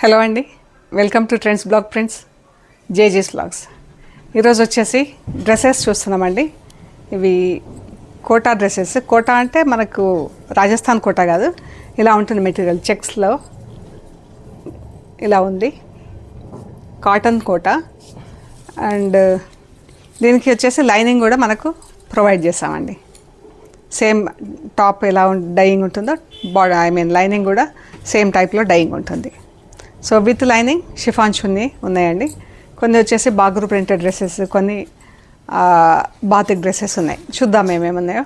Hello అండి, welcome to trends blog friends, జేజీస్ blogs. ఈరోజు వచ్చేసి డ్రెస్సెస్ చూస్తున్నామండి. ఇవి కోటా డ్రెస్సెస్. కోటా అంటే మనకు రాజస్థాన్ కోటా కాదు, ఇలా ఉంటుంది మెటీరియల్. చెక్స్లో ఇలా ఉంది, కాటన్ కోటా. అండ్ దీనికి వచ్చేసి లైనింగ్ కూడా మనకు ప్రొవైడ్ చేస్తామండి. సేమ్ టాప్ ఎలా డైయింగ్ ఉంటుందో లైనింగ్ కూడా సేమ్ టైప్లో డైయింగ్ ఉంటుంది. సో విత్ లైనింగ్ షిఫాన్ చున్నీ ఉన్నాయండి. కొన్ని వచ్చేసి బాగురు ప్రింటెడ్ డ్రెస్సెస్, కొన్ని బాతిక్ డ్రెస్సెస్ ఉన్నాయి. చూద్దాం ఏమేమి ఉన్నాయో.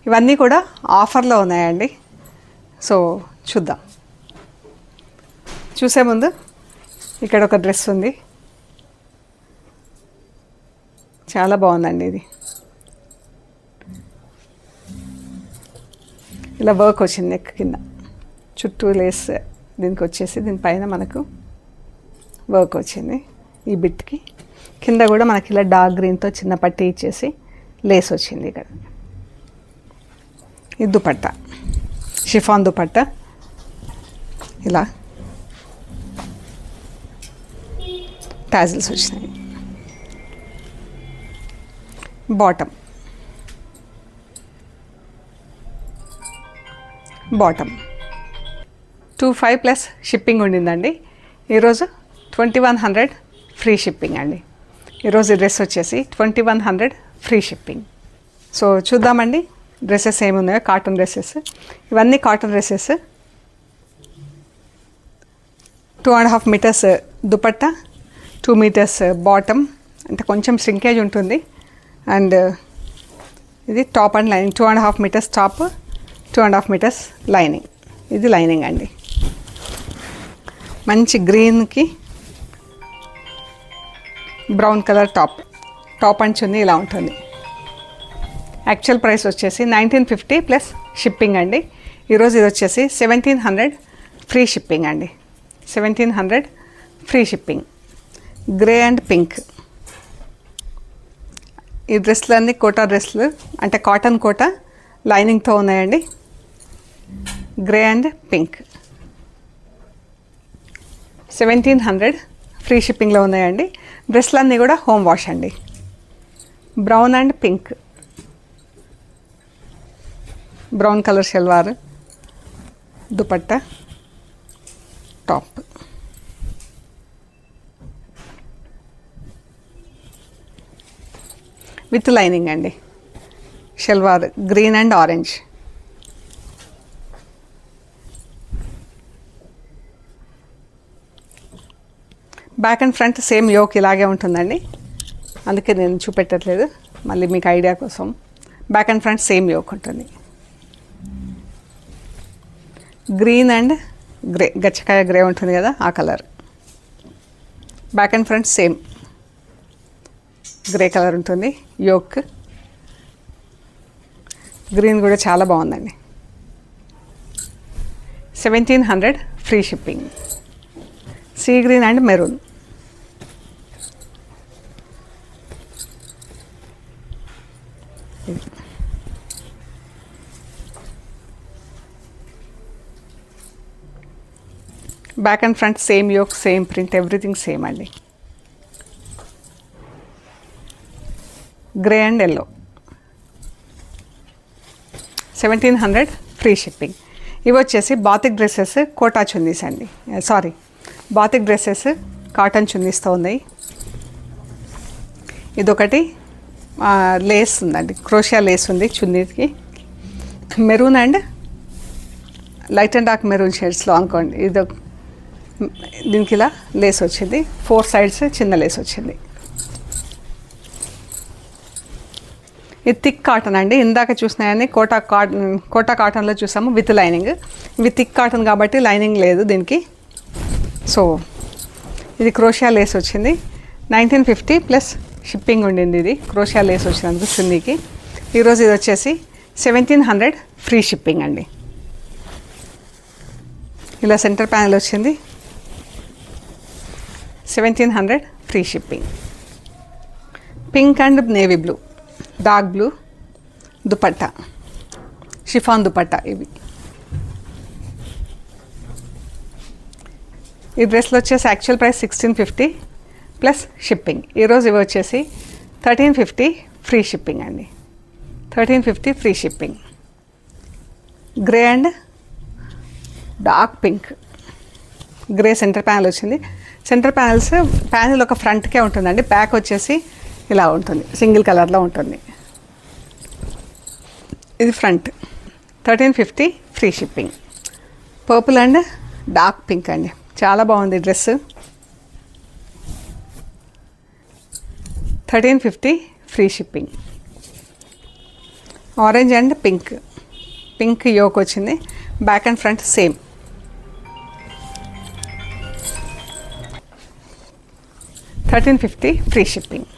ఇవన్నీ కూడా ఆఫర్లో ఉన్నాయండి. సో చూద్దాం. చూసే ముందు ఇక్కడ ఒక డ్రెస్ ఉంది, చాలా బాగుందండి. ఇది ఇలా వర్క్ వచ్చింది నెక్ కింద, చుట్టూ లేస్. దీనికి వచ్చేసి దీనిపైన మనకు వర్క్ వచ్చింది. ఈ బిట్కి కింద కూడా మనకి ఇలా డార్క్ గ్రీన్తో చిన్న పట్టీ ఇచ్చేసి లేస్ వచ్చింది. ఇక్కడ ఇది దుపట్టా, షిఫాన్ దుపట్టా. ఇలా టాజిల్స్ వచ్చినాయి. బాటమ్ 25 ప్లస్ షిప్పింగ్ ఉండిందండి. ఈరోజు 2100 ఫ్రీ షిప్పింగ్ అండి. ఈరోజు ఈ డ్రెస్ వచ్చేసి 2100 ఫ్రీ షిప్పింగ్. సో చూద్దామండి డ్రెస్సెస్ ఏమున్నాయో. కాటన్ డ్రెస్సెస్, ఇవన్నీ cotton dresses. 2.5 metres dupatta, 2 metres bottom, అంటే కొంచెం శ్రింకేజ్ ఉంటుంది. అండ్ ఇది top and lining. 2.5 metres top, 2.5 metres lining. ఇది లైనింగ్ అండి. మంచి గ్రీన్కి brown colour top and chunni ఇలా ఉంటుంది. యాక్చువల్ ప్రైస్ వచ్చేసి 1950 ప్లస్ షిప్పింగ్ అండి. ఈరోజు ఇది వచ్చేసి 1700 ఫ్రీ షిప్పింగ్ అండి. 1700 free shipping. Grey and pink. ఈ డ్రెస్లన్నీ కోటా డ్రెస్లు, అంటే కాటన్ కోటా లైనింగ్తో ఉన్నాయండి. గ్రే అండ్ పింక్ 1700 ఫ్రీ షిప్పింగ్లో ఉన్నాయండి. డ్రెస్లన్నీ కూడా హోమ్ వాష్ అండి. Brown and pink, brown colour salwar, dupatta, top. With lining అండి. Salwar green and orange. Back and front same yoke ఇలాగే ఉంటుందండి, అందుకే నేను చూపెట్టట్లేదు, మళ్ళీ మీకు ఐడియా కోసం. Back and front same yoke ఉంటుంది. గ్రీన్ అండ్ గ్రే, గచ్చకాయ గ్రే ఉంటుంది కదా, ఆ colour. Back and front same grey colour ఉంటుంది. యోక్ గ్రీన్ కూడా చాలా బాగుందండి. 1700 free shipping. Sea green and maroon. Back and front same yoke, same print, everything same అండి. Grey and yellow. 1700 free shipping. ఇవి వచ్చేసి బాతిక్ డ్రెస్సెస్, కోటా చున్నీస్ అండి. Batik dresses cotton చున్నీస్తో ఉన్నాయి. ఇదొకటి లేస్ ఉందండి, క్రోషియా లేస్ ఉంది చున్నీకి. Maroon and light and dark maroon షేడ్స్లో అనుకోండి. దీనికి ఇలా లేస్ వచ్చింది, 4 సైడ్స్ చిన్న లేస్ వచ్చింది. ఇది థిక్ కాటన్ అండి. ఇందాక చూసినాయని కోటా కాటన్లో చూసాము విత్ లైనింగ్. ఇవి థిక్ కాటన్ కాబట్టి లైనింగ్ లేదు దీనికి. సో ఇది క్రోషియా లేస్ వచ్చింది. 1950 ప్లస్ షిప్పింగ్ ఉండింది. ఇది క్రోషియా లేస్ వచ్చినందుకు చున్నీకి. ఈరోజు ఇది వచ్చేసి 1700 ఫ్రీ షిప్పింగ్ అండి. ఇలా సెంటర్ ప్యానెల్ వచ్చింది. 1700 free shipping. Pink and navy blue, dark blue dupatta, chiffon dupatta. ఇవి ఈ డ్రెస్లో వచ్చేసి యాక్చువల్ ప్రైస్ 1650 ప్లస్ షిప్పింగ్. ఈరోజు ఇవి వచ్చేసి 1350 ఫ్రీ షిప్పింగ్ అండి. 1350 free shipping. Grey and dark pink. Grey centre panel వచ్చింది. సెంటర్ ప్యానల్ ఒక ఫ్రంట్కే ఉంటుందండి, బ్యాక్ వచ్చేసి ఇలా ఉంటుంది, సింగిల్ కలర్లో ఉంటుంది. ఇది front. 1350 free shipping. Purple and dark pink అండి, చాలా బాగుంది dress. 1350 free shipping. Orange and pink. Pink yoke వచ్చింది, back and front same. $1350 free shipping.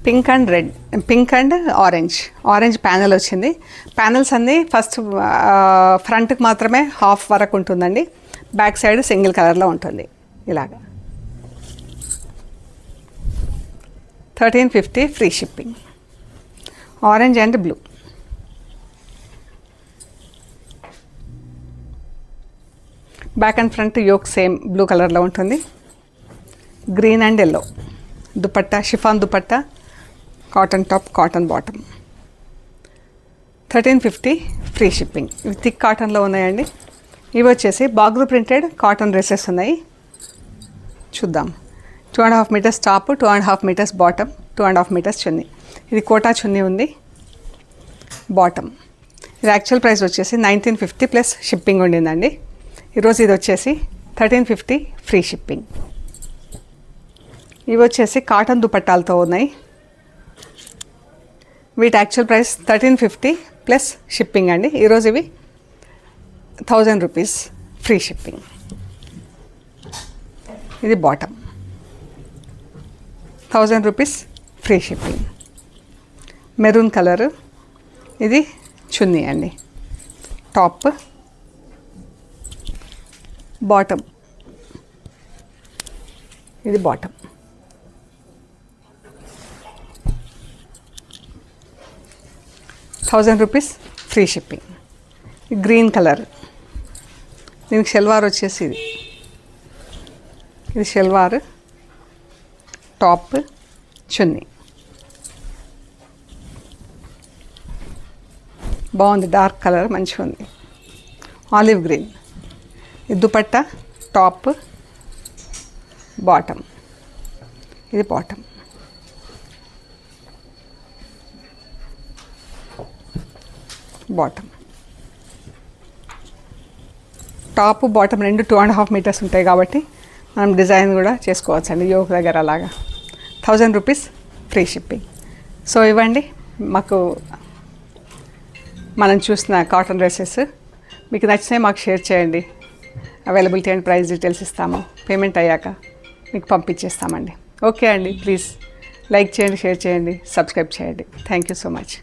Pink and red, pink and orange panel వచ్చింది. ప్యానెల్స్ అన్నీ ఫస్ట్ ఫ్రంట్కి మాత్రమే హాఫ్ వరకు ఉంటుందండి, బ్యాక్ సైడ్ సింగిల్ కలర్లో ఉంటుంది ఇలాగా. 1350 free shipping. Orange and blue. Back and front yoke same blue కలర్లో ఉంటుంది. Green and yellow. Dupatta chiffon dupatta, cotton top, cotton bottom. 1350 free shipping. ఇవి థిక్ కాటన్లో ఉన్నాయండి. ఇవి వచ్చేసి బాగ్రూ ప్రింటెడ్ కాటన్ డ్రెస్సెస్ ఉన్నాయి, చూద్దాం. 2.5 metres top, 2.5 metres bottom, 2.5 metres చున్నీ. ఇది కోటా చున్నీ ఉంది, బాటమ్. ఇది యాక్చువల్ ప్రైస్ వచ్చేసి 1950 ప్లస్ షిప్పింగ్ ఉండిందండి. ఈరోజు ఇది వచ్చేసి 1350 ఫ్రీ షిప్పింగ్. ఇవి వచ్చేసి కాటన్ దుపట్టాలతో ఉన్నాయి. వీటి యాక్చువల్ ప్రైస్ 1350 ప్లస్ షిప్పింగ్ అండి. ఈరోజు ఇవి 1000 రూపీస్ ఫ్రీ షిప్పింగ్. ఇది bottom, 1000 rupees free shipping. Maroon colour. ఇది చున్నీ అండి, టాప్, బాటమ్. ఇది bottom. 1000 rupees free shipping. Green colour. దీనికి షల్వార్ వచ్చేసి ఇది షల్వార్, టాప్, చున్నీ. బాగుంది, డార్క్ కలర్ మంచిగా ఉంది. Olive green. ఇది దుపట్టా, టాప్, బాటమ్. ఇది బాటమ్. బాటమ్. టాప్ బాటమ్ రెండు 2.5 మీటర్స్ ఉంటాయి కాబట్టి మనం డిజైన్ కూడా చేసుకోవచ్చు అండి, యోక్ దగ్గర అలాగా. 1000 రూపీస్ ఫ్రీ షిప్పింగ్. సో ఇవ్వండి మాకు మనం చూసిన కాటన్ డ్రెస్సెస్. మీకు నచ్చినాయి మాకు షేర్ చేయండి. అవైలబిలిటీ అండ్ ప్రైస్ డీటెయిల్స్ ఇస్తాము. పేమెంట్ అయ్యాక మీకు పంపించేస్తామండి. ఓకే అండి, ప్లీజ్ లైక్ చేయండి, షేర్ చేయండి, సబ్స్క్రైబ్ చేయండి. Thank you so much.